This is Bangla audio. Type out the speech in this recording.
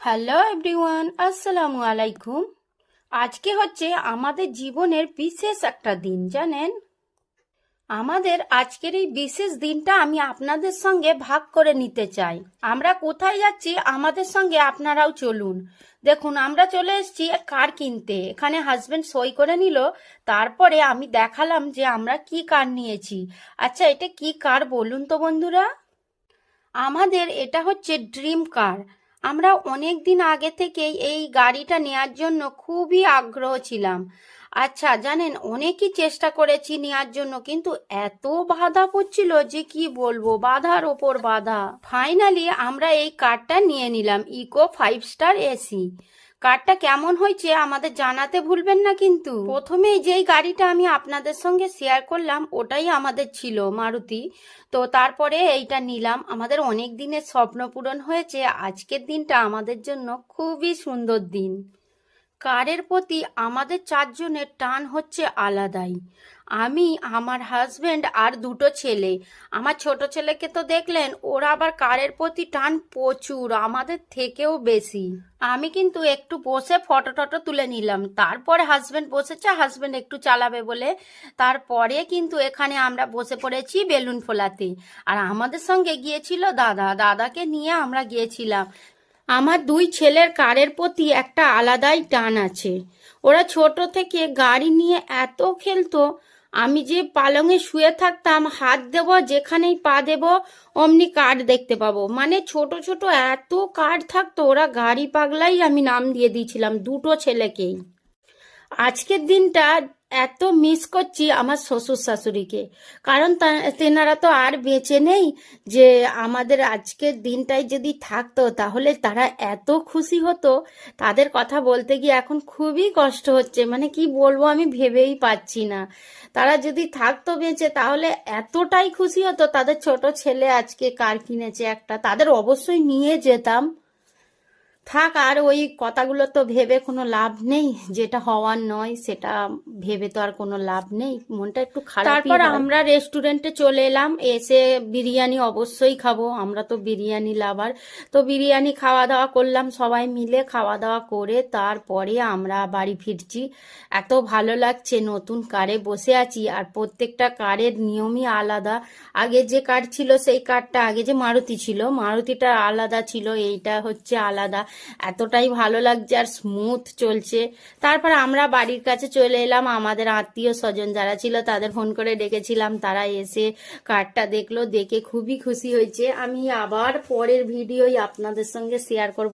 হ্যালো এভরিওয়ান, আসসালামু আলাইকুম। আজকে হচ্ছে আমাদের জীবনের বিশেষ একটা দিন, জানেন। আমাদের আজকের এই বিশেষ দিনটা আমি আপনাদের সঙ্গে ভাগ করে নিতে চাই। আমরা কোথায় যাচ্ছি আমাদের সঙ্গে আপনারাও চলুন। দেখুন, আমরা চলে এসেছি কার কিনতে। এখানে হাজবেন্ড সই করে নিল, তারপরে আমি দেখালাম যে আমরা কি কার নিয়েছি। আচ্ছা, এটা কি কার বলুন তো বন্ধুরা? আমাদের এটা হচ্ছে ড্রিম কার। আমরা অনেক দিন আগে থেকেই এই গাড়িটা নেয়ার জন্য খুবই আগ্রহ ছিলাম। আচ্ছা জানেন, অনেকই চেষ্টা করেছি নেয়ার জন্য, কিন্তু এত বাধা পড়ছিল যে কি বলবো, বাধার ওপর বাধা। ফাইনালি আমরা এই কারটা নিয়ে নিলাম, ইকো 5 স্টার এসি। কারটা কেমন হয়েছে আমাদের জানাতে ভুলবেন না কিন্তু। প্রথমেই যেই গাড়িটা আমি আপনাদের সঙ্গে শেয়ার করলাম ওটাই আমাদের ছিল, মারুতি। তো তারপরে এইটা নিলাম। আমাদের অনেক দিনের স্বপ্ন পূরণ হয়েছে। আজকের দিনটা আমাদের জন্য খুবই সুন্দর দিন। কারের প্রতি আমাদের চারজনের টান হচ্ছে আলাদাই। আমি, আমার হাজবেন্ড আর দুটো ছেলে। আমার ছোট ছেলেকে তো দেখলেন, ওরা আবার কারের প্রতি টান প্রচুর, আমাদের থেকেও বেশি। আমি কিন্তু একটু বসে ফটো টটো তুলে নিলাম, তারপরে হাজবেন্ড বসেছে, হাজবেন্ড একটু চালাবে বলে। তারপরে কিন্তু এখানে আমরা বসে পড়েছি বেলুন ফোলাতে। আর আমাদের সঙ্গে গিয়েছিল দাদা, দাদাকে নিয়ে আমরা গিয়েছিলাম। আমার দুই ছেলের কারের প্রতি একটা আলাদাই টান আছে। ওরা ছোট থেকে গাড়ি নিয়ে এত খেলতো, আমি যে পালঙে শুয়ে থাকতাম, হাত দেব যেখানেই পা দেব অমনি কার দেখতে পাবো। মানে ছোট ছোট এত কার থাকতো, ওরা গাড়ি পাগলাই আমি নাম দিয়ে দিয়েছিলাম দুটো ছেলেকেই। আজকের দিনটা এত মিস করছি আমার শ্বশুর শাশুড়িকে, কারণ তেনারা তো আর বেঁচে নেই। যে আমাদের আজকের দিনটাই যদি থাকতো তাহলে তারা এত খুশি হতো। তাদের কথা বলতে গিয়ে এখন খুবই কষ্ট হচ্ছে, মানে কি বলবো আমি ভেবেই পাচ্ছি না। তারা যদি থাকতো বেঁচে তাহলে এতটাই খুশি হতো। তাদের ছোট ছেলে আজকে কার কিনেছে একটা, তাদের অবশ্যই নিয়ে যেতাম। থাক, আর ওই কথাগুলো তো ভেবে কোনো লাভ নেই। যেটা হওয়ার নয় সেটা ভেবে তো আর কোনো লাভ নেই, মনটা একটু খারাপ। তারপর আমরা রেস্টুরেন্টে চলে এলাম। এসে বিরিয়ানি অবশ্যই খাবো, আমরা তো বিরিয়ানি লাভার। তো বিরিয়ানি খাওয়া দাওয়া করলাম, সবাই মিলে খাওয়া দাওয়া করে তারপরে আমরা বাড়ি ফিরছি। এত ভালো লাগছে, নতুন কারে বসে আছি। আর প্রত্যেকটা কারের নিয়মই আলাদা। আগে যে কার ছিল সেই কারটা, আগে যে মারুতি ছিল মারুতিটা আলাদা ছিল, এইটা হচ্ছে আলাদা। এতটাই ভালো লাগছে আর স্মুথ চলছে। তারপর আমরা বাড়ির কাছে চলে এলাম। আমাদের আত্মীয় স্বজন যারা ছিল তাদের ফোন করে ডেকেছিলাম, তারা এসে কার্ডটা দেখলো, দেখে খুবই খুশি হয়েছে। আমি আবার পরের ভিডিওই আপনাদের সঙ্গে শেয়ার করব।